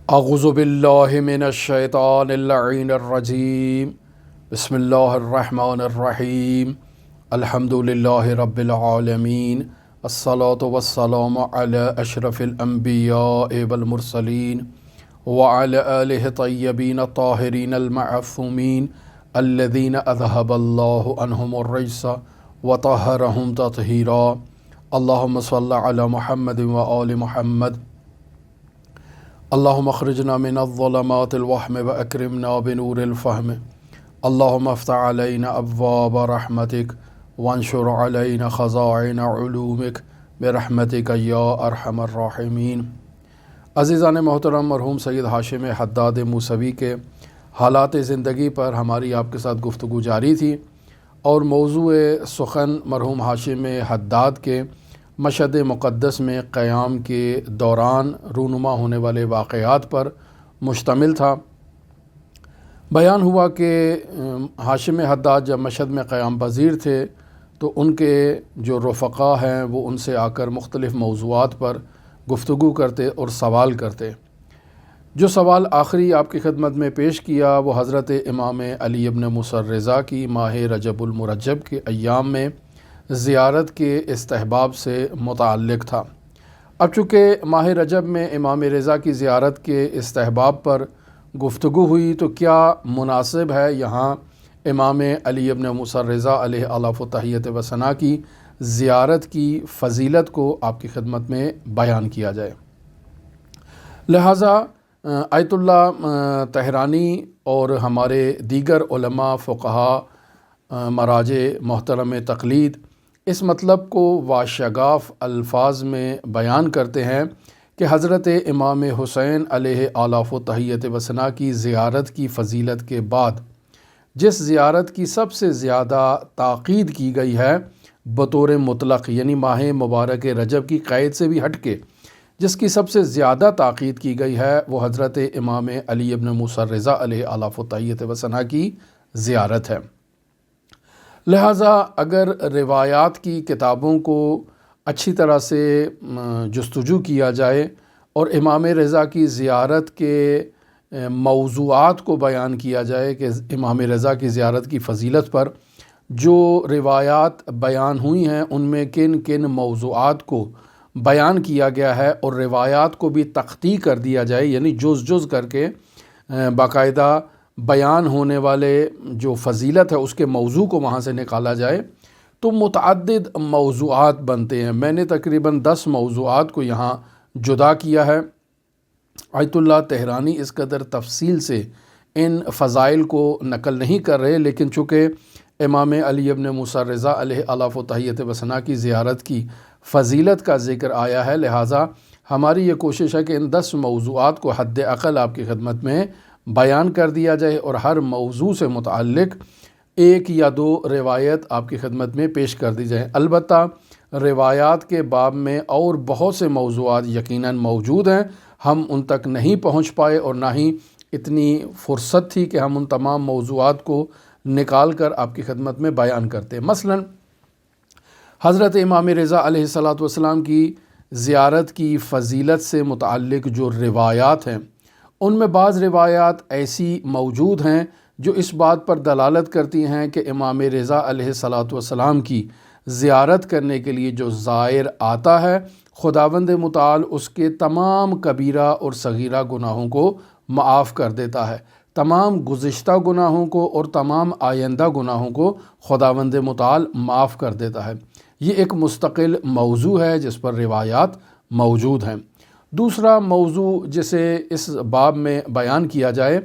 اعوذ باللہ من الشیطان اللعین الرجیم بسم اللہ الرحمن الرحیم الحمد للہ رب العالمین الصلاة والسلام علی اشرف الانبیاء والمرسلین وعلی آلہ طیبین الطاہرین المعصومین الذین اذہب اللہ عنہم الرجس وطہرہم تطہیرا اللہم صل علی محمد وآل محمد اللہم اخرجنا من الظلمات الوہم واکرمنا بنور الفہم اللہم افتح علینا ابواب رحمتک وانشر علینا خزائن علومک برحمتک یا ارحم الراحمین۔ عزیزان محترم، مرحوم سید ہاشم حداد موسوی کے حالات زندگی پر ہماری آپ کے ساتھ گفتگو جاری تھی، اور موضوع سخن مرحوم ہاشم حداد کے مشہد مقدس میں قیام کے دوران رونما ہونے والے واقعات پر مشتمل تھا۔ بیان ہوا کہ ہاشم حداد جب مشہد میں قیام پذیر تھے تو ان کے جو رفقا ہیں وہ ان سے آ کر مختلف موضوعات پر گفتگو کرتے اور سوال کرتے۔ جو سوال آخری آپ کی خدمت میں پیش کیا وہ حضرت امام علی ابن موسیٰ الرضا کی ماہ رجب المرجب کے ایام میں زیارت کے استحباب سے متعلق تھا۔ اب چونکہ ماہ رجب میں امام رضا کی زیارت کے استحباب پر گفتگو ہوئی تو کیا مناسب ہے یہاں امام علی ابن موسیٰ الرضا علیہ الاف و تحیت و ثنا کی زیارت کی فضیلت کو آپ کی خدمت میں بیان کیا جائے۔ لہٰذا آیت اللہ طحرانی اور ہمارے دیگر علماء فقہاء مراجع محترم تقلید اس مطلب کو واشگاف الفاظ میں بیان کرتے ہیں کہ حضرت امام حسین علیہ الاف و تحیت و ثنا کی زیارت کی فضیلت کے بعد جس زیارت کی سب سے زیادہ تاکید کی گئی ہے بطور مطلق، یعنی ماہ مبارک رجب کی قید سے بھی ہٹ کے جس کی سب سے زیادہ تاکید کی گئی ہے وہ حضرت امام علی ابن موسیٰ الرضا علیہ الاف و تحیت و ثنا کی زیارت ہے۔ لہٰذا اگر روایات کی کتابوں کو اچھی طرح سے جستجو کیا جائے اور امام رضا کی زیارت کے موضوعات کو بیان کیا جائے کہ امام رضا کی زیارت کی فضیلت پر جو روایات بیان ہوئی ہیں ان میں کن کن موضوعات کو بیان کیا گیا ہے، اور روایات کو بھی تختی کر دیا جائے، یعنی جز جز کر کے باقاعدہ بیان ہونے والے جو فضیلت ہے اس کے موضوع کو وہاں سے نکالا جائے تو متعدد موضوعات بنتے ہیں۔ میں نے تقریباً 10 موضوعات کو یہاں جدا کیا ہے۔ آیت اللہ طحرانی اس قدر تفصیل سے ان فضائل کو نقل نہیں کر رہے، لیکن چونکہ امام علی ابن موسیٰ الرضا علیہ الاف و تحیت و ثنا کی زیارت کی فضیلت کا ذکر آیا ہے، لہٰذا ہماری یہ کوشش ہے کہ ان 10 موضوعات کو حد اقل آپ کی خدمت میں بیان کر دیا جائے اور ہر موضوع سے متعلق ایک یا 2 روایت آپ کی خدمت میں پیش کر دی جائیں۔ البتہ روایات کے باب میں اور بہت سے موضوعات یقیناً موجود ہیں، ہم ان تک نہیں پہنچ پائے اور نہ ہی اتنی فرصت تھی کہ ہم ان تمام موضوعات کو نکال کر آپ کی خدمت میں بیان کرتے۔ مثلاً حضرت امام رضا علیہ الصلاۃ والسلام کی زیارت کی فضیلت سے متعلق جو روایات ہیں ان میں بعض روایات ایسی موجود ہیں جو اس بات پر دلالت کرتی ہیں کہ امام رضا علیہ الصلاۃ والسلام کی زیارت کرنے کے لیے جو زائر آتا ہے خداوند متعال اس کے تمام کبیرہ اور صغیرہ گناہوں کو معاف کر دیتا ہے، تمام گزشتہ گناہوں کو اور تمام آئندہ گناہوں کو خداوند متعال معاف کر دیتا ہے۔ یہ ایک مستقل موضوع ہے جس پر روایات موجود ہیں۔ دوسرا موضوع جسے اس باب میں بیان کیا جائے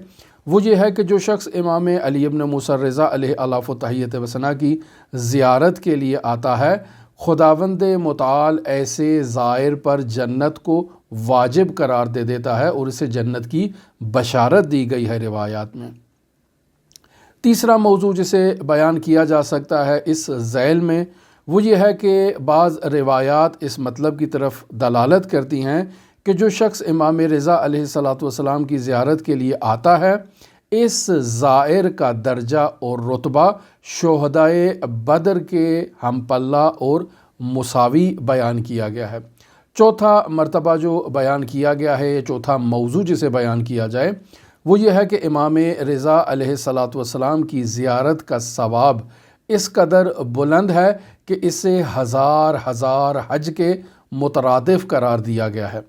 وہ یہ ہے کہ جو شخص امام علی ابن موسیٰ الرضا علیہ الاف و تحیت و ثنا کی زیارت کے لیے آتا ہے خداوند متعال ایسے زائر پر جنت کو واجب قرار دے دیتا ہے اور اسے جنت کی بشارت دی گئی ہے روایات میں۔ تیسرا موضوع جسے بیان کیا جا سکتا ہے اس ذیل میں وہ یہ ہے کہ بعض روایات اس مطلب کی طرف دلالت کرتی ہیں کہ جو شخص امام رضا علیہ الصلاۃ والسلام کی زیارت کے لیے آتا ہے اس زائر کا درجہ اور رتبہ شہدائے بدر کے ہم پلہ اور مساوی بیان کیا گیا ہے۔ چوتھا مرتبہ جو بیان کیا گیا ہے، چوتھا موضوع جسے بیان کیا جائے، وہ یہ ہے کہ امام رضا علیہ الصلاۃ والسلام کی زیارت کا ثواب اس قدر بلند ہے کہ اسے ہزار ہزار حج کے مترادف قرار دیا گیا ہے۔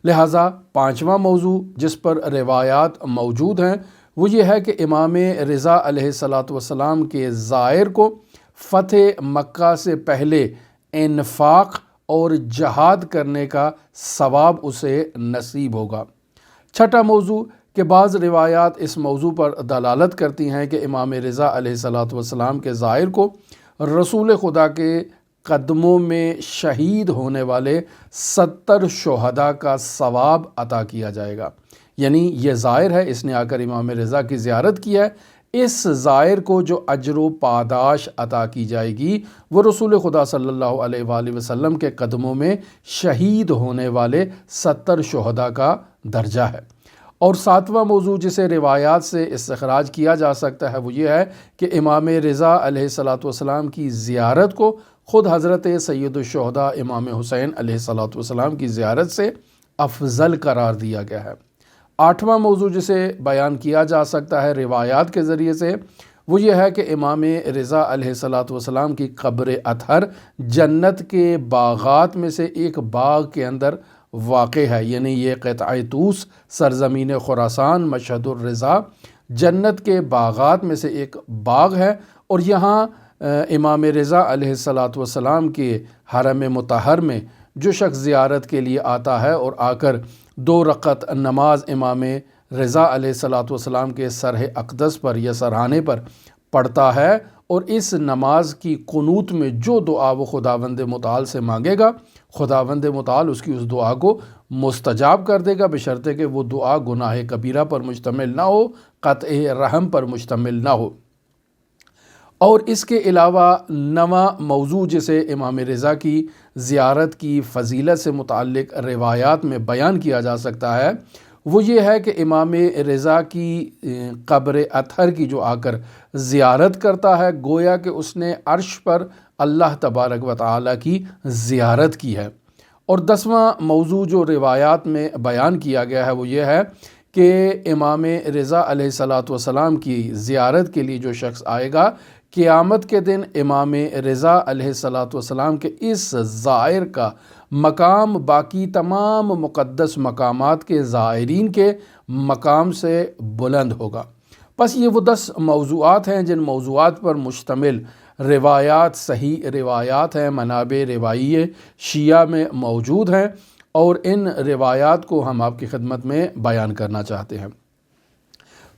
لہٰذا پانچواں موضوع جس پر روایات موجود ہیں وہ یہ ہے کہ امام رضا علیہ الصلاۃ والسلام کے زائر کو فتح مکہ سے پہلے انفاق اور جہاد کرنے کا ثواب اسے نصیب ہوگا۔ چھٹا موضوع کہ بعض روایات اس موضوع پر دلالت کرتی ہیں کہ امام رضا علیہ الصلاۃ والسلام کے زائر کو رسول خدا کے قدموں میں شہید ہونے والے 70 شہداء کا ثواب عطا کیا جائے گا۔ یعنی یہ زائر ہے، اس نے آ کر امام رضا کی زیارت کی ہے، اس زائر کو جو اجر و پاداش عطا کی جائے گی وہ رسول خدا صلی اللہ علیہ وآلہ وسلم کے قدموں میں شہید ہونے والے 70 شہداء کا درجہ ہے۔ اور ساتواں موضوع جسے روایات سے استخراج کیا جا سکتا ہے وہ یہ ہے کہ امام رضا علیہ الصلاۃ والسلام کی زیارت کو خود حضرت سید الشہداء امام حسین علیہ الصلاۃ والسلام کی زیارت سے افضل قرار دیا گیا ہے۔ آٹھواں موضوع جسے بیان کیا جا سکتا ہے روایات کے ذریعے سے وہ یہ ہے کہ امام رضا علیہ الصلاۃ والسلام کی قبر اطہر جنت کے باغات میں سے ایک باغ کے اندر واقع ہے، یعنی یہ قطعہ طوس سرزمین خراسان مشہد الرضا جنت کے باغات میں سے ایک باغ ہے، اور یہاں امام رضا علیہ الصلاۃ والسلام کے حرم مطہر میں جو شخص زیارت کے لیے آتا ہے اور آ کر 2 رکعت نماز امام رضا علیہ الصلاۃ والسلام کے سرح اقدس پر یا سرہانے پر پڑھتا ہے اور اس نماز کی قنوت میں جو دعا وہ خداوند متعال سے مانگے گا خداوند متعال اس کی اس دعا کو مستجاب کر دے گا، بشرطے کہ وہ دعا گناہ کبیرہ پر مشتمل نہ ہو، قطع رحم پر مشتمل نہ ہو۔ اور اس کے علاوہ 9واں موضوع جسے امام رضا کی زیارت کی فضیلت سے متعلق روایات میں بیان کیا جا سکتا ہے وہ یہ ہے کہ امام رضا کی قبر اطہر کی جو آ کر زیارت کرتا ہے گویا کہ اس نے عرش پر اللہ تبارک و تعالیٰ کی زیارت کی ہے۔ اور 10واں موضوع جو روایات میں بیان کیا گیا ہے وہ یہ ہے کہ امام رضا علیہ الصلاۃ والسلام کی زیارت کے لیے جو شخص آئے گا قیامت کے دن امام رضا علیہ الصلاۃ والسلام کے اس زائر کا مقام باقی تمام مقدس مقامات کے زائرین کے مقام سے بلند ہوگا۔ بس یہ وہ 10 موضوعات ہیں جن موضوعات پر مشتمل روایات صحیح روایات ہیں، منابع روائیہ شیعہ میں موجود ہیں، اور ان روایات کو ہم آپ کی خدمت میں بیان کرنا چاہتے ہیں۔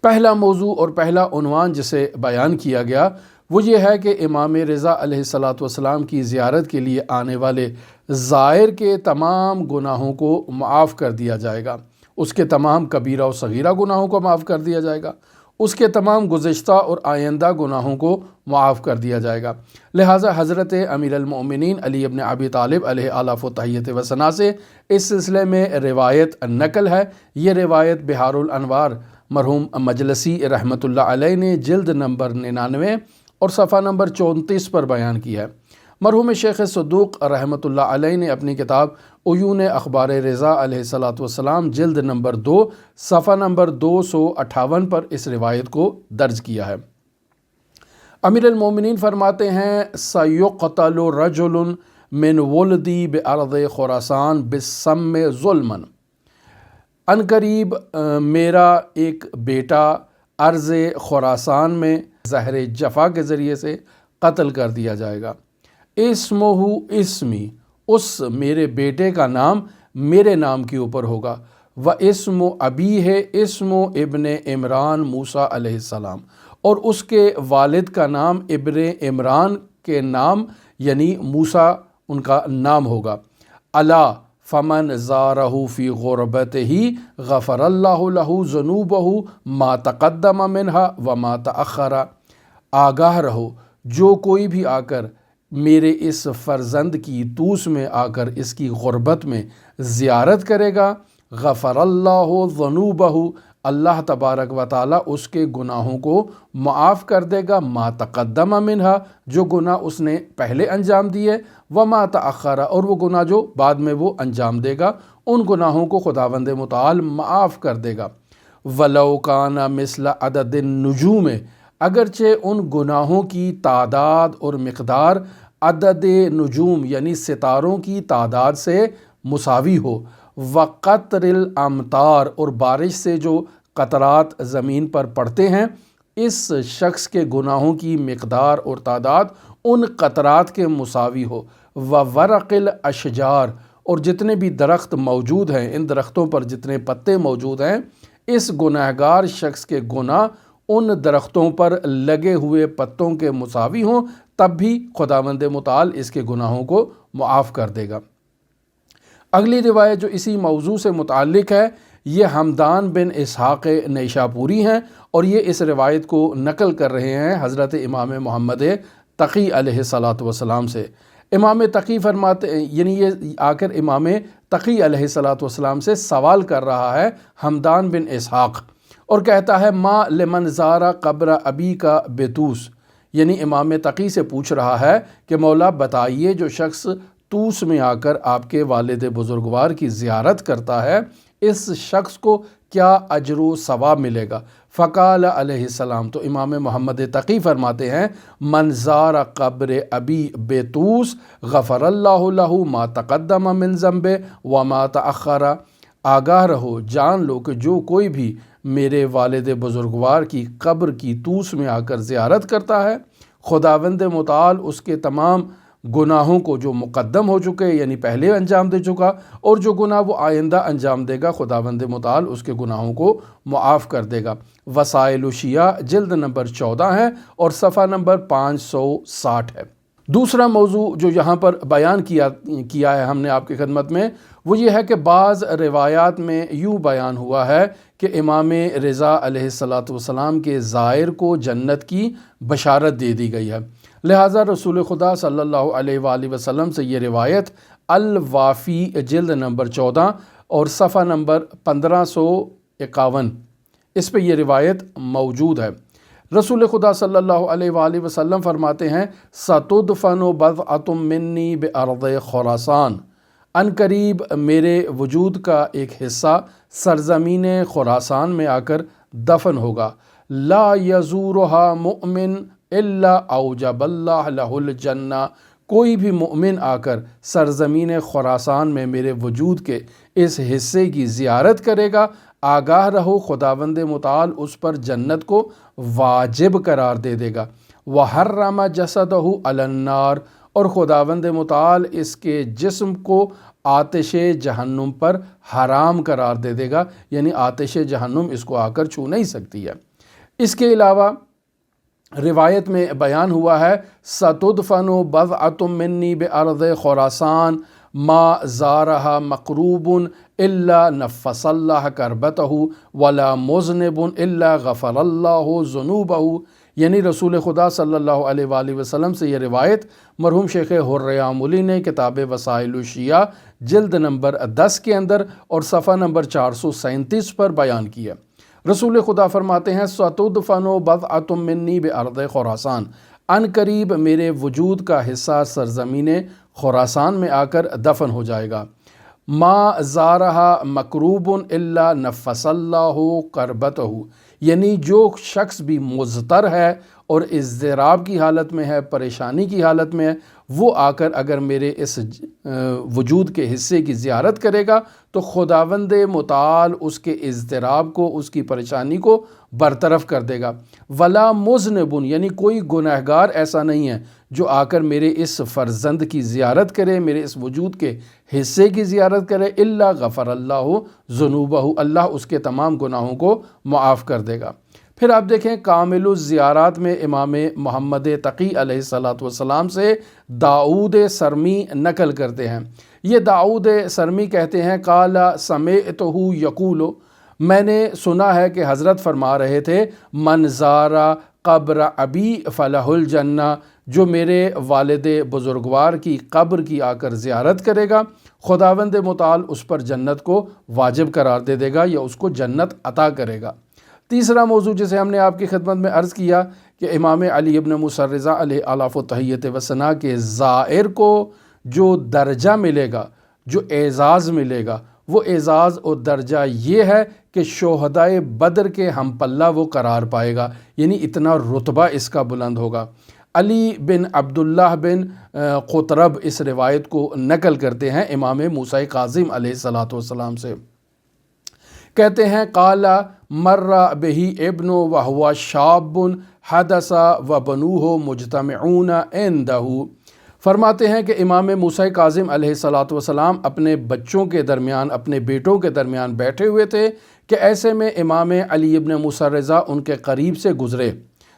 پہلا موضوع اور پہلا عنوان جسے بیان کیا گیا وہ یہ ہے کہ امام رضا علیہ الصلاۃ والسلام کی زیارت کے لیے آنے والے زائر کے تمام گناہوں کو معاف کر دیا جائے گا، اس کے تمام کبیرہ و صغیرہ گناہوں کو معاف کر دیا جائے گا، اس کے تمام گزشتہ اور آئندہ گناہوں کو معاف کر دیا جائے گا۔ لہٰذا حضرت امیر المؤمنین علی ابن ابی طالب علیہ آلاف و تحیت و ثنا سے اس سلسلے میں روایت نقل ہے۔ یہ روایت بحار الانوار مرحوم مجلسی رحمۃ اللہ علیہ نے جلد نمبر 99 اور صفحہ نمبر 34 پر بیان کی ہے۔ مرحوم شیخ صدوق رحمۃ اللہ علیہ نے اپنی کتاب عیون اخبار رضا علیہ الصلاۃ والسلام جلد نمبر 2 صفحہ نمبر 258 پر اس روایت کو درج کیا ہے۔ امیر المومنین فرماتے ہیں سیقتل رجل من ولدی بارض خراسان بالسم ظلما، ان قریب میرا ایک بیٹا ارض خراسان میں زہر جفا کے ذریعے سے قتل کر دیا جائے گا۔ اسمہ اسمی، اس میرے بیٹے کا نام میرے نام کے اوپر ہوگا، و اسم ابی ہے اسم ابن عمران موسیٰ علیہ السلام، اور اس کے والد کا نام ابن عمران کے نام یعنی موسیٰ ان کا نام ہوگا۔ الا فمن زارہ فی غربتہ غفر اللہ لہ ذنوبہ ما تقدم منہا وما تأخر، آگاہ رہو جو کوئی بھی آ کر میرے اس فرزند کی توس میں آ کر اس کی غربت میں زیارت کرے گا، غفر اللہ ذنوبہ، اللہ تبارک و تعالی اس کے گناہوں کو معاف کر دے گا، ما تقدم منہا، جو گناہ اس نے پہلے انجام دیے، وما تأخر، اور وہ گناہ جو بعد میں وہ انجام دے گا، ان گناہوں کو خداوند متعال معاف کر دے گا۔ وَلَوْ كَانَ مِثْلَ عَدَدِ النُّجُومِ، اگرچہ ان گناہوں کی تعداد اور مقدار عدد نجوم یعنی ستاروں کی تعداد سے مساوی ہو، وقطر الامطار، اور بارش سے جو قطرات زمین پر پڑتے ہیں، اس شخص کے گناہوں کی مقدار اور تعداد ان قطرات کے مساوی ہو، وورق الاشجار، اور جتنے بھی درخت موجود ہیں، ان درختوں پر جتنے پتے موجود ہیں، اس گناہگار شخص کے گناہ ان درختوں پر لگے ہوئے پتوں کے مساوی ہوں، تب بھی خداوند متعال اس کے گناہوں کو معاف کر دے گا۔ اگلی روایت جو اسی موضوع سے متعلق ہے، یہ حمدان بن اسحاق نیشاپوری ہیں، اور یہ اس روایت کو نقل کر رہے ہیں حضرت امام محمد تقی علیہ السلام سے۔ امام تقی فرماتے یعنی یہ آ کر امام تقی علیہ السلام سے سوال کر رہا ہے حمدان بن اسحاق، اور کہتا ہے ما لمن زارا قبر ابی کا بیتوس، یعنی امام تقی سے پوچھ رہا ہے کہ مولا بتائیے جو شخص توس میں آ کر آپ کے والد بزرگوار کی زیارت کرتا ہے، اس شخص کو کیا اجر و ثواب ملے گا؟ فقال علیہ السلام، تو امام محمد تقی فرماتے ہیں من زار قبر ابی بیتوس غفر اللہ لہ ما تقدم من ذنب وما تأخر، آگاہ رہو، جان لو کہ جو کوئی بھی میرے والد بزرگوار کی قبر کی توس میں آ کر زیارت کرتا ہے، خداوند متعال اس کے تمام گناہوں کو جو مقدم ہو چکے یعنی پہلے انجام دے چکا، اور جو گناہ وہ آئندہ انجام دے گا، خداوند متعال اس کے گناہوں کو معاف کر دے گا۔ وسائل الشیعہ جلد نمبر 14 ہے اور صفحہ نمبر 560 ہے۔ دوسرا موضوع جو یہاں پر بیان کیا ہے ہم نے آپ کی خدمت میں، وہ یہ ہے کہ بعض روایات میں یوں بیان ہوا ہے کہ امام رضا علیہ السلام کے زائر کو جنت کی بشارت دے دی گئی ہے، لہٰذا رسول خدا صلی اللہ علیہ وآلہ وسلم سے یہ روایت الوافی جلد نمبر 14 اور صفحہ نمبر 1551 اس پہ یہ روایت موجود ہے۔ رسول خدا صلی اللہ علیہ وآلہ وسلم فرماتے ہیں سَتُدْفَنُ بَضْعَةٌ مِّنِّي بِأَرْضِ خُرَاسَان، ان قریب میرے وجود کا ایک حصہ سرزمین خراسان میں آ کر دفن ہوگا، لا یزورها مؤمن الا اوجب اللہ لہ الجنہ، کوئی بھی مؤمن آ کر سرزمین خراسان میں میرے وجود کے اس حصے کی زیارت کرے گا، آگاہ رہو خداوند متعال اس پر جنت کو واجب قرار دے دے گا، وحرم جسدہ علی النار، اور خداوند متعال اس کے جسم کو آتش جہنم پر حرام قرار دے دے گا، یعنی آتش جہنم اس کو آ کر چھو نہیں سکتی ہے۔ اس کے علاوہ روایت میں بیان ہوا ہے سَتُدْفَنُ بَضْعَةٌ مِّنِّي بِأَرْضِ خُرَاسَان ما زارها مقروب الا نفس اللہ کربتہ ولا مذنب الا غفر اللہ ذنوبہ، یعنی رسول خدا صلی اللہ علیہ وآلہ وسلم سے یہ روایت مرحوم شیخ حرام علی نے کتاب وسائل الشیعہ جلد نمبر 10 کے اندر اور صفحہ نمبر 437 پر بیان کی ہے۔ رسول خدا فرماتے ہیں سَتُدْفَنُ بَضْعَةٌ مِّنِّي بِأَرْضِ خُرَاسَان، ان قریب میرے وجود کا حصہ سرزمین خراسان میں آ کر دفن ہو جائے گا، ما زارہا مکروب الا نفس اللہ کربتہ، یعنی جو شخص بھی مضطر ہے اور اضطراب کی حالت میں ہے، پریشانی کی حالت میں ہے، وہ آ کر اگر میرے اس وجود کے حصے کی زیارت کرے گا تو خداوند متعال اس کے اضطراب کو، اس کی پریشانی کو برطرف کر دے گا۔ ولا مذنب، یعنی کوئی گناہگار ایسا نہیں ہے جو آ کر میرے اس فرزند کی زیارت کرے، میرے اس وجود کے حصے کی زیارت کرے، الا غفر اللہ ذنوبہ، اللہ اس کے تمام گناہوں کو معاف کر دے گا۔ پھر آپ دیکھیں کامل الزیارات میں امام محمد تقی علیہ السلام سے داؤد سرمی نقل کرتے ہیں۔ یہ داؤد سرمی کہتے ہیں قال سمعتہ یقول، میں نے سنا ہے کہ حضرت فرما رہے تھے من زارا قبر ابی فلہ الجنہ، جو میرے والد بزرگوار کی قبر کی آ کر زیارت کرے گا خداوند متعال اس پر جنت کو واجب قرار دے دے گا یا اس کو جنت عطا کرے گا۔ تیسرا موضوع جسے ہم نے آپ کی خدمت میں عرض کیا کہ امام علی ابن موسیٰ الرضا علیہ آلاف و تحیت و ثنا کے زائر کو جو درجہ ملے گا، جو اعزاز ملے گا، وہ اعزاز اور درجہ یہ ہے کہ شہدائے بدر کے ہم پلہ وہ قرار پائے گا، یعنی اتنا رتبہ اس کا بلند ہوگا۔ علی بن عبداللہ بن قطرب اس روایت کو نقل کرتے ہیں امام موسیٰ کاظم علیہ السلام سے، کہتے ہیں قال مر بہ ابن وہو شاب حدث وبنوہ مجتمعون عندہ، فرماتے ہیں کہ امام موسیٰ کاظم علیہ السلام اپنے بچوں کے درمیان، اپنے بیٹوں کے درمیان بیٹھے ہوئے تھے کہ ایسے میں امام علی ابن موسیٰ رضا ان کے قریب سے گزرے،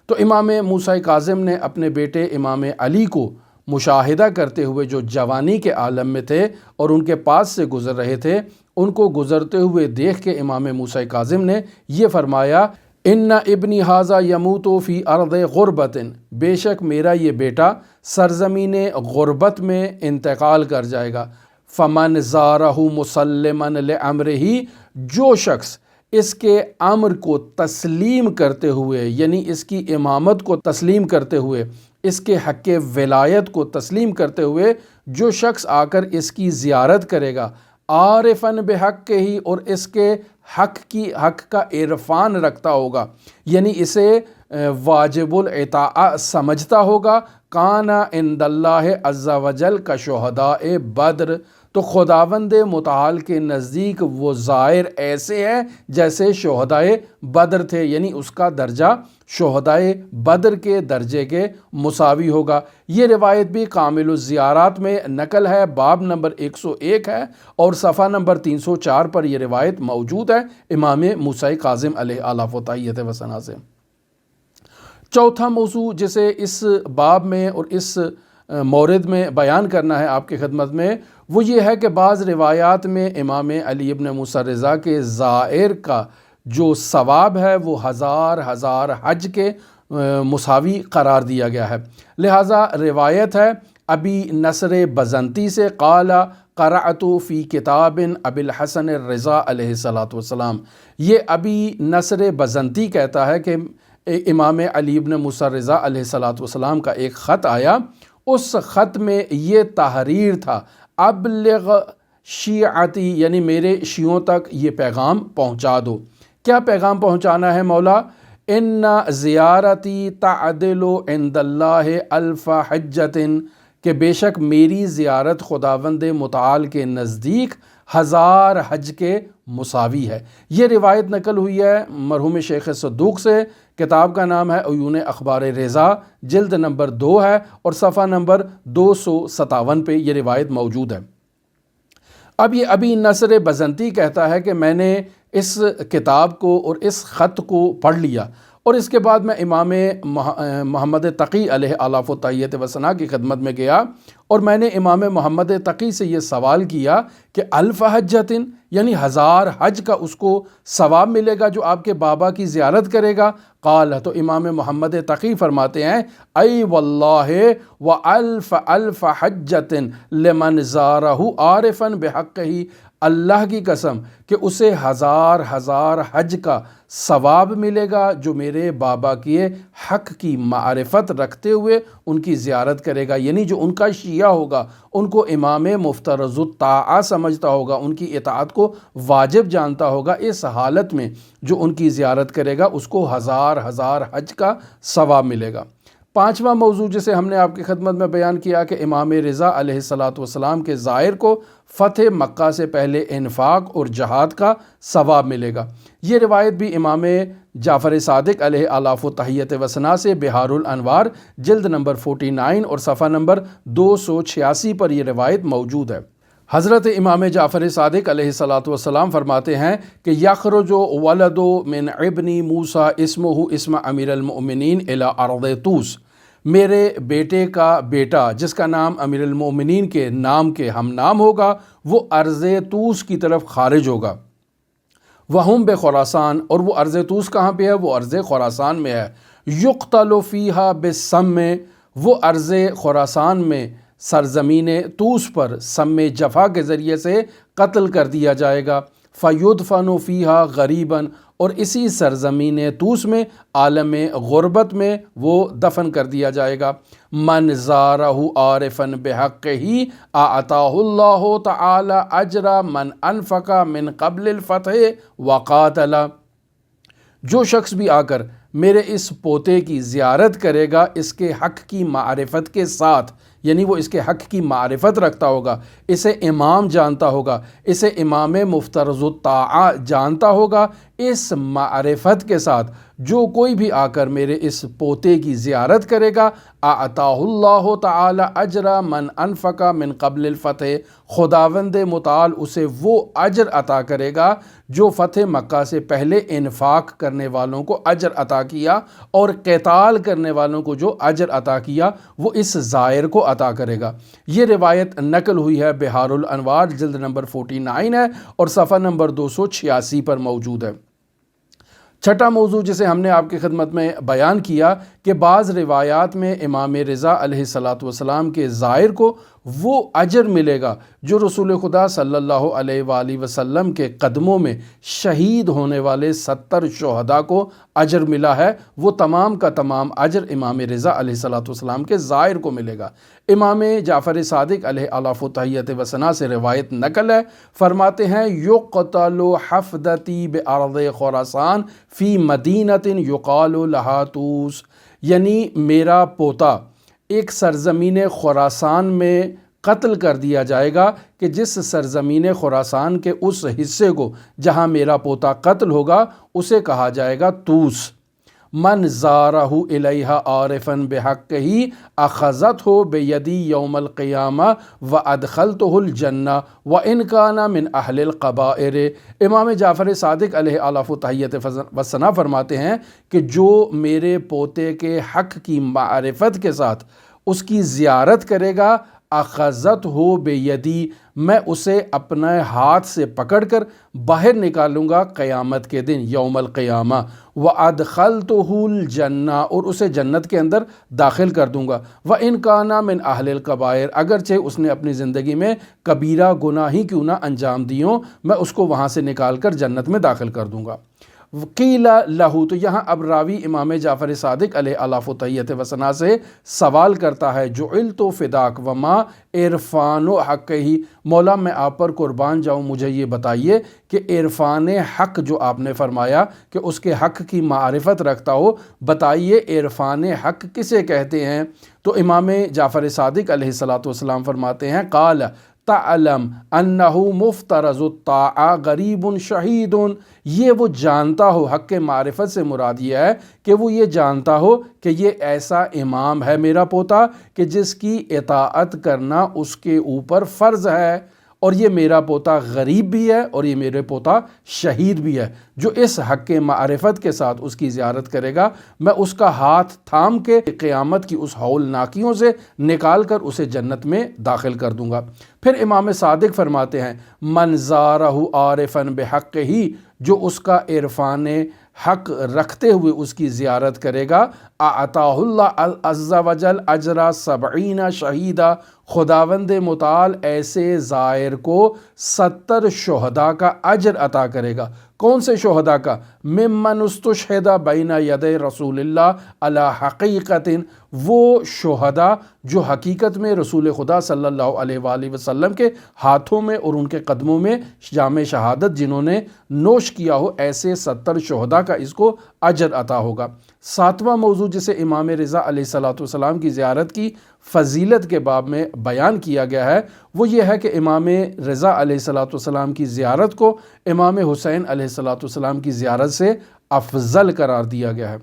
تو امام موسیٰ کاظم نے اپنے بیٹے امام علی کو مشاہدہ کرتے ہوئے جو جوانی کے عالم میں تھے اور ان کے پاس سے گزر رہے تھے، ان کو گزرتے ہوئے دیکھ کے امام موسیٰ کاظم نے یہ فرمایا ان ابنی ھذا یموت فی ارض غربت، بے شک میرا یہ بیٹا سرزمین غربت میں انتقال کر جائے گا۔ فمن زارہ مسلما لامرہ، جو شخص اس کے امر کو تسلیم کرتے ہوئے، یعنی اس کی امامت کو تسلیم کرتے ہوئے، اس کے حق ولایت کو تسلیم کرتے ہوئے جو شخص آ کر اس کی زیارت کرے گا، عارفاً بحق ہی، اور اس کے حق کا عرفان رکھتا ہوگا، یعنی اسے واجب العطاء سمجھتا ہوگا، کان عند اللہ عز وجل کا شہداء بدر، تو خداوند متعال کے نزدیک وہ زائر ایسے ہے جیسے شہدائے بدر تھے، یعنی اس کا درجہ شہدائے بدر کے درجے کے مساوی ہوگا۔ یہ روایت بھی کامل الزیارات میں نقل ہے، باب نمبر 101 ہے اور صفحہ نمبر 304 پر یہ روایت موجود ہے امام موسیٰ کاظم علیہ آلاف و تحیت و ثنا سے۔ چوتھا موضوع جسے اس باب میں اور اس مورد میں بیان کرنا ہے آپ کی خدمت میں، وہ یہ ہے کہ بعض روایات میں امام علی ابن موسیٰ رضا کے زائر کا جو ثواب ہے وہ ہزار حج کے مساوی قرار دیا گیا ہے۔ لہٰذا روایت ہے ابی نصر بزنتی سے قال قرأت فی کتاب ابی الحسن الرضا علیہ السلام، یہ ابی نصر بزنتی کہتا ہے کہ امام علی ابن موسیٰ رضا علیہ السلام کا ایک خط آیا، اس خط میں یہ تحریر تھا ابلغ شیعتی، یعنی میرے شیعوں تک یہ پیغام پہنچا دو۔ کیا پیغام پہنچانا ہے مولا؟ ان زیارتی تعدل عند اللہ الف حجۃ، کہ بے شک میری زیارت خداوند متعال کے نزدیک 1000 حج کے مساوی ہے۔ یہ روایت نقل ہوئی ہے مرحوم شیخ صدوق سے، کتاب کا نام ہے عیون اخبار رضا، جلد نمبر 2 ہے اور صفحہ نمبر 257 پہ یہ روایت موجود ہے۔ اب یہ ابی نصر بزنتی کہتا ہے کہ میں نے اس کتاب کو اور اس خط کو پڑھ لیا، اور اس کے بعد میں امام محمد تقی علیہ آلاف و تحیت و ثنا کی خدمت میں گیا اور میں نے امام محمد تقی سے یہ سوال کیا کہ الف حجتن، یعنی 1000 حج کا اس کو ثواب ملے گا جو آپ کے بابا کی زیارت کرے گا؟ قال، تو امام محمد تقی فرماتے ہیں ای واللہ الف حجتن لمن زارہ عارفا بحقہ، اللہ کی قسم کہ اسے 1000 حج کا ثواب ملے گا جو میرے بابا کے حق کی معرفت رکھتے ہوئے ان کی زیارت کرے گا، یعنی جو ان کا شیعہ ہوگا، ان کو امام مفترض الطاعہ سمجھتا ہوگا، ان کی اطاعت کو واجب جانتا ہوگا، اس حالت میں جو ان کی زیارت کرے گا اس کو 1000 حج کا ثواب ملے گا۔ پانچواں موضوع جسے ہم نے آپ کی خدمت میں بیان کیا کہ امام رضا علیہ السلام کے زائر کو فتح مکہ سے پہلے انفاق اور جہاد کا ثواب ملے گا۔ یہ روایت بھی امام جعفر صادق علیہ آلاف و تحیت و ثنا سے بہار الانوار جلد نمبر 49 اور صفحہ نمبر 286 پر یہ روایت موجود ہے۔ حضرت امام جعفر صادق علیہ السلام فرماتے ہیں کہ یخرج ولد من ابن موسیٰ اسمہ اسم امیر المؤمنین الی ارض طوس، میرے بیٹے کا بیٹا جس کا نام امیر المؤمنین کے نام کے ہم نام ہوگا وہ ارض طوس کی طرف خارج ہوگا۔ وہم بخراسان، اور وہ ارض طوس کہاں پہ ہے؟ وہ ارض خراسان میں ہے۔ یقتل فیہا بالسم، وہ ارض خراسان میں سرزمین طوس پر سم جفا کے ذریعے سے قتل کر دیا جائے گا۔ فیدفن فیہا غریباً، اور اسی سرزمین طوس میں عالم غربت میں وہ دفن کر دیا جائے گا۔ من زارہ عارفا بحقہ اعطاہ اللہ تعالی اجر من انفق من قبل الفتح وقاتل، جو شخص بھی آ کر میرے اس پوتے کی زیارت کرے گا اس کے حق کی معرفت کے ساتھ، یعنی وہ اس کے حق کی معرفت رکھتا ہوگا، اسے امام جانتا ہوگا، اسے امام مفترض الطاعہ جانتا ہوگا، اس معرفت کے ساتھ جو کوئی بھی آ کر میرے اس پوتے کی زیارت کرے گا، اعطاہ اللہ تعالی اجر من انفق من قبل الفتح، خداوند متعال اسے وہ اجر عطا کرے گا جو فتح مکہ سے پہلے انفاق کرنے والوں کو اجر عطا کیا، اور قتال کرنے والوں کو جو اجر عطا کیا وہ اس زائر کو عطا کرے گا۔ یہ روایت نقل ہوئی ہے بحار الانوار جلد نمبر 49 ہے اور صفحہ نمبر 286 پر موجود ہے۔ چھٹا موضوع جسے ہم نے آپ کی خدمت میں بیان کیا کہ بعض روایات میں امام رضا علیہ السلام کے زائر کو وہ اجر ملے گا جو رسول خدا صلی اللہ علیہ وآلہ وسلم کے قدموں میں شہید ہونے والے 70 شہداء کو اجر ملا ہے، وہ تمام کا تمام اجر امام رضا علیہ السلام کے زائر کو ملے گا۔ امام جعفر صادق علیہ الاف و تحیت و ثنا سے روایت نقل ہے، فرماتے ہیں یقتل حفدتی بارض خراسان فی مدینۃ یقال لہا طوس، یعنی میرا پوتا ایک سرزمین خراسان میں قتل کر دیا جائے گا کہ جس سرزمین خراسان کے اس حصے کو جہاں میرا پوتا قتل ہوگا اسے کہا جائے گا طوس۔ من زارہ الیہا عارفا بحقہ اخذتہ بیدی یوم القیامہ وادخلتہ الجنہ وان کان من اہل القبائر۔ امام جعفر صادق علیہ الاف و تحیت و ثنا فرماتے ہیں کہ جو میرے پوتے کے حق کی معرفت کے ساتھ اس کی زیارت کرے گا، اخذت ہو بیدی، میں اسے اپنے ہاتھ سے پکڑ کر باہر نکالوں گا قیامت کے دن یوم القیامہ، وَأَدْخَلْتُهُ الْجَنَّةَ، اور اسے جنت کے اندر داخل کر دوں گا، وَإِنْ كَانَ مِنْ أَهْلِ الْكَبَائِرِ، اگرچہ اس نے اپنی زندگی میں کبیرہ گناہ ہی کیوں نہ انجام دی ہوں، میں اس کو وہاں سے نکال کر جنت میں داخل کر دوں گا۔ وقیل لہو، تو یہاں اب راوی امام جعفر صادق علیہ الاف و تحیت و ثنا سے سوال کرتا ہے، جعلت فداک وما عرفان حقہ، مولا میں آپ پر قربان جاؤں، مجھے یہ بتائیے کہ عرفان حق جو آپ نے فرمایا کہ اس کے حق کی معرفت رکھتا ہو، بتائیے عرفان حق کسے کہتے ہیں؟ تو امام جعفر صادق علیہ السلام فرماتے ہیں، قال تعلم انہ مفترض الطاعہ غریب شہید، یہ وہ جانتا ہو، حق معرفت سے مراد یہ ہے کہ وہ یہ جانتا ہو کہ یہ ایسا امام ہے میرا پوتا کہ جس کی اطاعت کرنا اس کے اوپر فرض ہے، اور یہ میرا پوتا غریب بھی ہے اور یہ میرے پوتا شہید بھی ہے، جو اس حق معرفت کے ساتھ اس کی زیارت کرے گا میں اس کا ہاتھ تھام کے قیامت کی اس ہولناکیوں سے نکال کر اسے جنت میں داخل کر دوں گا۔ پھر امام صادق فرماتے ہیں، من زارہ عارفا بحقہ، جو اس کا عرفان حق رکھتے ہوئے اس کی زیارت کرے گا، اعطاہ اللہ عز وجل اجر 70 شہیدہ، خداوند متعال ایسے زائر کو 70 شہداء کا اجر عطا کرے گا۔ کون سے شہداء کا؟ ممن استشہد بین یدی رسول اللہ علی حقیقت، وہ شہداء جو حقیقت میں رسول خدا صلی اللہ علیہ وآلہ وسلم کے ہاتھوں میں اور ان کے قدموں میں جام شہادت جنہوں نے نوش کیا ہو، ایسے 70 شہداء کا اس کو اجر عطا ہوگا۔ ساتواں موضوع جسے امام رضا علیہ السلام کی زیارت کی فضیلت کے باب میں بیان کیا گیا ہے، وہ یہ ہے کہ امام رضا علیہ السلام کی زیارت کو امام حسین علیہ السلام کی زیارت سے افضل قرار دیا گیا ہے۔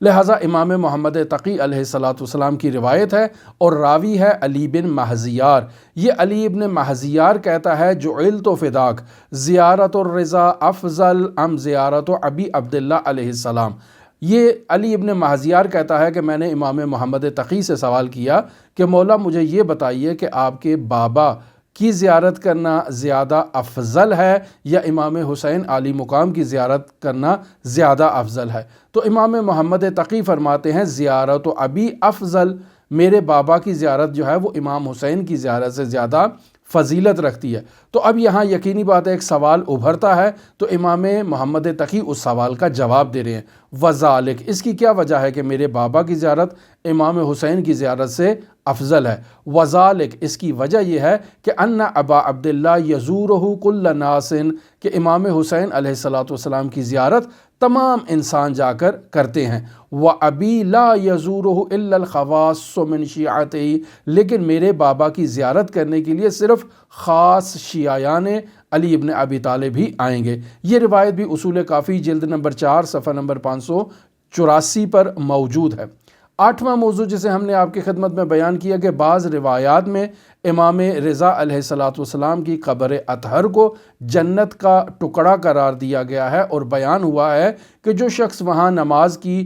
لہٰذا امام محمد تقی علیہ السلام کی روایت ہے اور راوی ہے علی بن مہزیار۔ یہ علی بن مہزیار کہتا ہے، جعلت فداک زیارت الرضا افضل ام زیارت ابی عبداللہ علیہ السلام۔ یہ علی ابن مہزیار کہتا ہے کہ میں نے امام محمد تقی سے سوال کیا کہ مولا مجھے یہ بتائیے کہ آپ کے بابا کی زیارت کرنا زیادہ افضل ہے یا امام حسین عالی مقام کی زیارت کرنا زیادہ افضل ہے؟ تو امام محمد تقی فرماتے ہیں زیارت ابی افضل، میرے بابا کی زیارت جو ہے وہ امام حسین کی زیارت سے زیادہ فضیلت رکھتی ہے۔ تو اب یہاں یقینی بات ہے ایک سوال ابھرتا ہے، تو امام محمد تقی اس سوال کا جواب دے رہے ہیں، وذالک، اس کی کیا وجہ ہے کہ میرے بابا کی زیارت امام حسین کی زیارت سے افضل ہے؟ وذالک، اس کی وجہ یہ ہے کہ ان ابا عبداللہ یزورہ کل ناس، کہ امام حسین علیہ السلام کی زیارت تمام انسان جا کر کرتے ہیں۔ وَأَبِي لَا يَزُورُهُ إِلَّا الْخَوَاصُ مِنْ شِيعَتِهِ، لیکن میرے بابا کی زیارت کرنے کے لیے صرف خاص شیعیان علی ابن ابی طالب ہی آئیں گے۔ یہ روایت بھی اصول کافی جلد نمبر 4 صفحہ نمبر 584 پر موجود ہے۔ 8واں موضوع جسے ہم نے آپ کی خدمت میں بیان کیا کہ بعض روایات میں امام رضا علیہ السلام کی قبر اطہر کو جنت کا ٹکڑا قرار دیا گیا ہے، اور بیان ہوا ہے کہ جو شخص وہاں نماز کی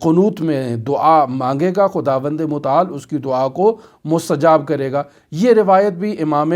قنوت میں دعا مانگے گا خداوند متعال اس کی دعا کو مستجاب کرے گا۔ یہ روایت بھی امام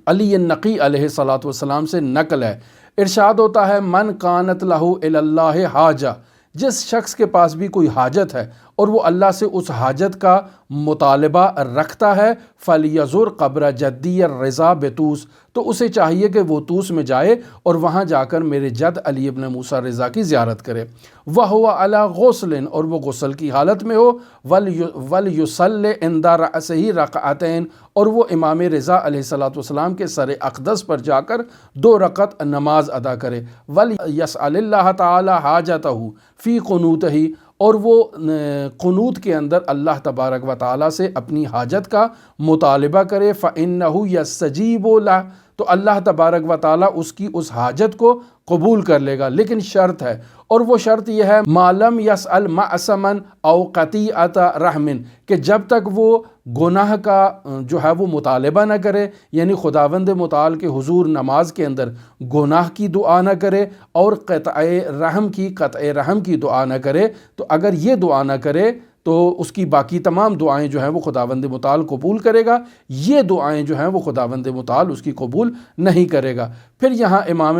علی النقی علیہ السلام سے نقل ہے۔ ارشاد ہوتا ہے من کانت لہ الی اللہ حاجہ، جس شخص کے پاس بھی کوئی حاجت ہے اور وہ اللہ سے اس حاجت کا مطالبہ رکھتا ہے فَلْيَزُرْ قبر جدی الرضا بطوس، تو اسے چاہیے کہ وہ طوس میں جائے اور وہاں جا کر میرے جد علی ابن موسیٰ رضا کی زیارت کرے۔ وَهُوَ عَلَى غُسْلٍ، اور وہ غسل کی حالت میں ہو، وَلْيُصَلِّ عِنْدَ رَأْسِهِ رَكْعَتَيْنِ، اور وہ امام رضا علیہ السلام کے سر اقدس پر جا کر 2 رکعت نماز ادا کرے۔ وَلْيَسْأَلِ اللَّهَ تَعَالَى حَاجَتَهُ فِي قُنُوتِهِ، اور وہ قنوت کے اندر اللہ تبارک و تعالیٰ سے اپنی حاجت کا مطالبہ کرے فَإِنَّهُ يَسْتَجِيبُ لَهُ، تو اللہ تبارک و تعالیٰ اس کی اس حاجت کو قبول کر لے گا، لیکن شرط ہے، اور وہ شرط یہ ہے مَا لَمْ يَسْأَلْ مَعْصَمًا أَوْ قَطِيعَةَ رَحْمٍ، کہ جب تک وہ گناہ کا جو ہے وہ مطالبہ نہ کرے، یعنی خداوند متعال کے حضور نماز کے اندر گناہ کی دعا نہ کرے اور قطع رحم کی دعا نہ کرے، تو اگر یہ دعا نہ کرے تو اس کی باقی تمام دعائیں جو ہیں وہ خداوند متعال قبول کرے گا، یہ دعائیں جو ہیں وہ خداوند متعال اس کی قبول نہیں کرے گا۔ پھر یہاں امام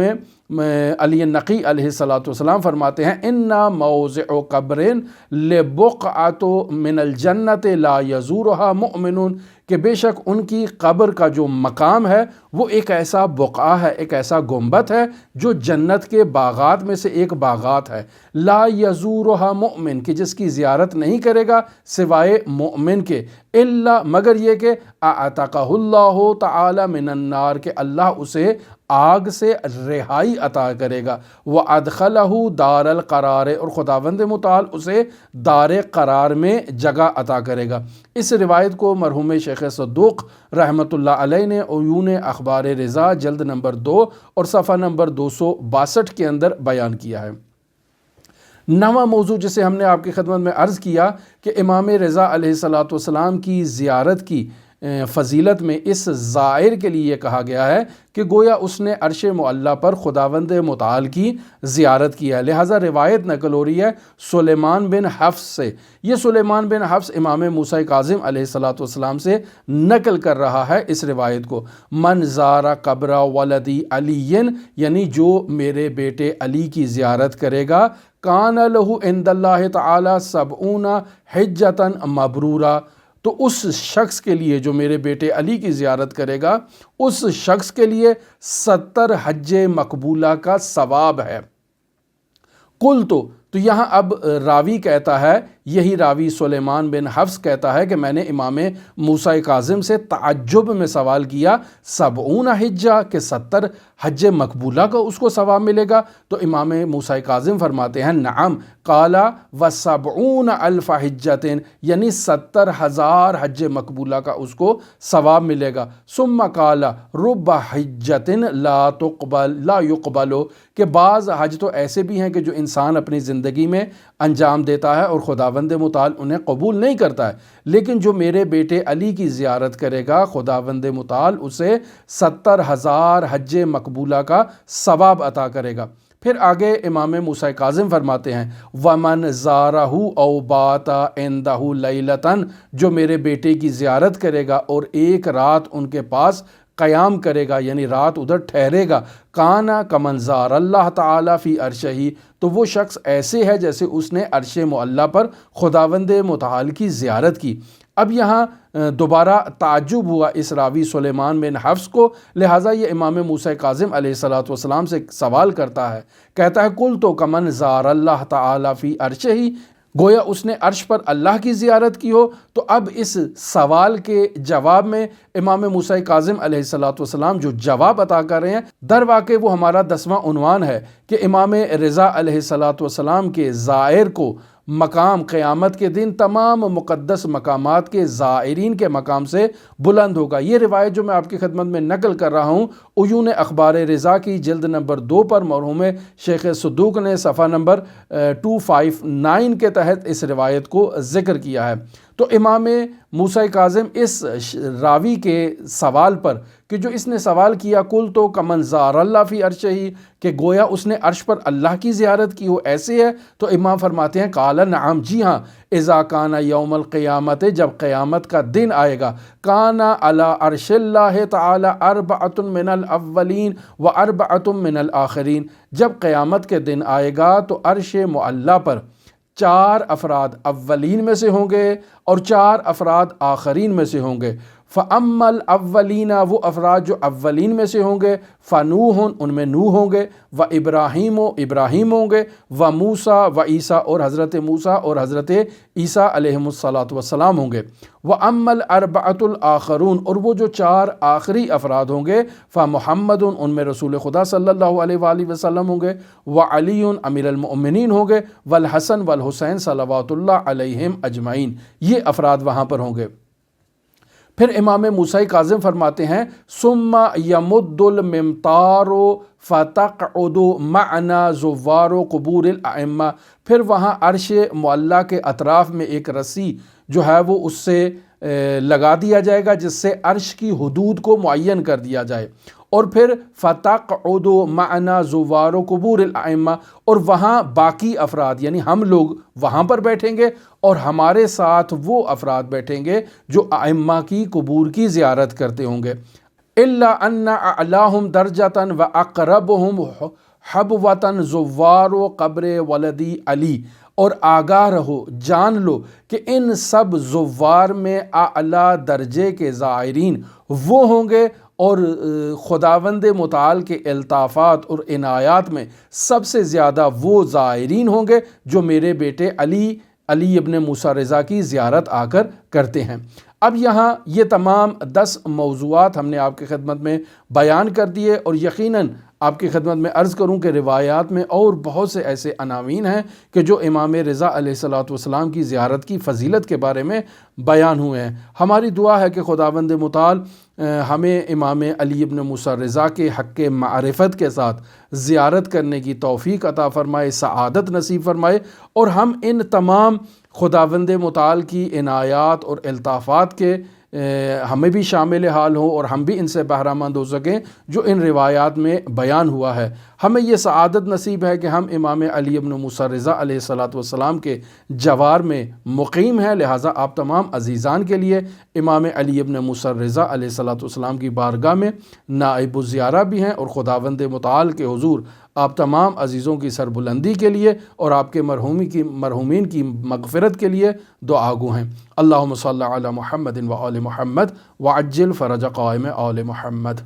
علی النقی علیہ السلام فرماتے ہیں اِنَّا مَوْضِعُ قَبْرٍ لِبُقْعَةٍ مِنَ الْجَنَّةِ لَا يَزُورُهَا مُؤْمِنٌ، کہ بے شک ان کی قبر کا جو مقام ہے وہ ایک ایسا بقعہ ہے، ایک ایسا گنبد ہے جو جنت کے باغات میں سے ایک باغات ہے، لا یزورها مؤمن، کہ جس کی زیارت نہیں کرے گا سوائے مؤمن کے، الا، مگر یہ کہ اعتقہ اللہ تعالی من النار، کہ اللہ اسے آگ سے رہائی عطا کرے گا، وَأَدْخَلَهُ دار القرار، اور خداوند متعال اسے دار قرار میں جگہ عطا کرے گا۔ اس روایت کو مرحوم شیخ صدوق رحمۃ اللہ علیہ نے عیون اخبار رضا جلد نمبر 2 اور صفحہ نمبر 262 کے اندر بیان کیا ہے۔ 9واں موضوع جسے ہم نے آپ کی خدمت میں عرض کیا کہ امام رضا علیہ السلام کی زیارت کی فضیلت میں اس زائر کے لیے کہا گیا ہے کہ گویا اس نے عرش معلیٰ پر خداوند متعال کی زیارت کی ہے، لہٰذا روایت نقل ہو رہی ہے سلیمان بن حفص سے۔ یہ سلیمان بن حفص امام موسیٰ کاظم علیہ السلام سے نقل کر رہا ہے اس روایت کو، من زار قبر ولدی علی، یعنی جو میرے بیٹے علی کی زیارت کرے گا، کان لہ عند اللہ تعالی 70 حجۃ مبرورہ، تو اس شخص کے لیے جو میرے بیٹے علی کی زیارت کرے گا اس شخص کے لیے 70 حج مقبولہ کا ثواب ہے۔ تو یہاں اب راوی کہتا ہے، یہی راوی سلیمان بن حفص کہتا ہے کہ میں نے امام موسیٰ کاظم سے تعجب میں سوال کیا 70 حجہ، کہ 70 حج مقبولہ کا اس کو ثواب ملے گا؟ تو امام موسیٰ کاظم فرماتے ہیں نعم، قال و70,000 حجۃ، یعنی 70,000 حج مقبولہ کا اس کو ثواب ملے گا۔ ثم قال رب حجۃ لا يقبل، کہ بعض حج تو ایسے بھی ہیں کہ جو انسان اپنی زندگی میں انجام دیتا ہے اور خداوند متعال انہیں قبول نہیں کرتا ہے، لیکن جو میرے بیٹے علی کی زیارت کرے گا خداوند متعال اسے 70,000 حج مقبولہ کا ثواب عطا کرے گا۔ پھر آگے امام موسیٰ کاظم فرماتے ہیں وَمَنْ زَارَهُ أَوْ بَاتَ عِنْدَهُ لَيْلَةً، جو میرے بیٹے کی زیارت کرے گا اور ایک رات ان کے پاس قیام کرے گا، یعنی رات ادھر ٹھہرے گا، کانا کمن زار اللہ تعالیٰ فی عرشہ، تو وہ شخص ایسے ہے جیسے اس نے عرش معلیٰ پر خداوند متعال کی زیارت کی۔ اب یہاں دوبارہ تعجب ہوا اس راوی سلیمان بن حفص کو، لہٰذا یہ امام موسیٰ کاظم علیہ السلام سے سوال کرتا ہے، کہتا ہے قلت کمن زار اللہ تعالیٰ فی عرشہ، گویا اس نے عرش پر اللہ کی زیارت کی ہو۔ تو اب اس سوال کے جواب میں امام موسیٰ کاظم علیہ السلام جو جواب عطا کر رہے ہیں، در واقع وہ ہمارا 10واں عنوان ہے کہ امام رضا علیہ السلام کے زائر کو مقام قیامت کے دن تمام مقدس مقامات کے زائرین کے مقام سے بلند ہوگا۔ یہ روایت جو میں آپ کی خدمت میں نقل کر رہا ہوں، عیون اخبار رضا کی جلد نمبر 2 پر مرحوم شیخ صدوق نے صفحہ نمبر 259 کے تحت اس روایت کو ذکر کیا ہے۔ تو امام موسیٰ کاظم اس راوی کے سوال پر کہ جو اس نے سوال کیا قل تو کمن زار اللہ فی عرشہ، کہ گویا اس نے عرش پر اللہ کی زیارت کی ہو، ایسے ہے؟ تو امام فرماتے ہیں قال نعم، جی ہاں، اذا کان یوم القیامت، جب قیامت کا دن آئے گا، کان علی عرش اللہ تعالی اربعۃ من الاولین و اربعۃ من الاخرین، جب قیامت کے دن آئے گا تو عرش معلیٰ پر 4 افراد اولین میں سے ہوں گے اور 4 افراد آخرین میں سے ہوں گے۔ فَأَمَّا الْأَوَّلِينَ، وہ افراد جو اولین میں سے ہوں گے، فَنُوحٌ، ان میں نوح ہوں گے، وَإِبْرَاهِيمُ، ابراہیم ہوں گے، وَمُوسَى، وَعِيسَى، اور حضرت موسیٰ اور حضرت عیسیٰ علیہم السلام ہوں گے۔ وَأَمَّا الْأَرْبَعَةُ الْآخَرُونَ، اور وہ جو 4 آخری افراد ہوں گے، فَمُحَمَّدٌ، ان میں رسول خدا صلی اللہ علیہ وآلہ وسلم ہوں گے، وَعَلِيٌّ، امیر المؤمنین ہوں گے، وَالْحَسَنُ وَالْحُسَيْنُ صلوات اللہ علیہم اجمعین، یہ افراد وہاں پر ہوں گے۔ پھر امام موسیٰ کاظم فرماتے ہیں ثم یمد الممطار فتقعد معنا زوار قبور الائمہ، پھر وہاں عرش معلیٰ کے اطراف میں ایک رسی جو ہے وہ اس سے لگا دیا جائے گا، جس سے عرش کی حدود کو معین کر دیا جائے، اور پھر فتقعد معنا زوار قبور الائمہ، اور وہاں باقی افراد یعنی ہم لوگ وہاں پر بیٹھیں گے اور ہمارے ساتھ وہ افراد بیٹھیں گے جو ائمہ کی قبور کی زیارت کرتے ہوں گے۔ الا ان اعلاہم درجۃ واقربہم حبوۃ زوار قبر ولدی علی، اور آگاہ رہو، جان لو کہ ان سب زوار میں اعلیٰ درجے کے زائرین وہ ہوں گے، اور خداوند متعال کے الطافات اور عنایات میں سب سے زیادہ وہ زائرین ہوں گے جو میرے بیٹے علی ابن موسیٰ رضا کی زیارت آ کر کرتے ہیں۔ اب یہاں یہ تمام 10 موضوعات ہم نے آپ کی خدمت میں بیان کر دیے، اور یقیناً آپ کی خدمت میں عرض کروں کہ روایات میں اور بہت سے ایسے عناوین ہیں کہ جو امام رضا علیہ السلام کی زیارت کی فضیلت کے بارے میں بیان ہوئے ہیں۔ ہماری دعا ہے کہ خداوند متعال ہمیں امام علی ابن موسیٰ رضا کے حق معرفت کے ساتھ زیارت کرنے کی توفیق عطا فرمائے، سعادت نصیب فرمائے، اور ہم ان تمام خداوند متعال کی عنایات اور الطافات کے ہمیں بھی شامل حال ہوں اور ہم بھی ان سے بہرہ مند ہو سکیں جو ان روایات میں بیان ہوا ہے۔ ہمیں یہ سعادت نصیب ہے کہ ہم امام علی ابن موسیٰ رضا علیہ السلام کے جوار میں مقیم ہیں، لہٰذا آپ تمام عزیزان کے لیے امام علی ابن موسیٰ رضا علیہ السلام کی بارگاہ میں نائب الزیارہ بھی ہیں، اور خداوند متعال کے حضور آپ تمام عزیزوں کی سربلندی کے لیے اور آپ کے مرحومین کی مغفرت کے لیے دعا گو ہیں۔ اللہم صلی علی محمد و آل محمد وعجل فرج قائم آل محمد۔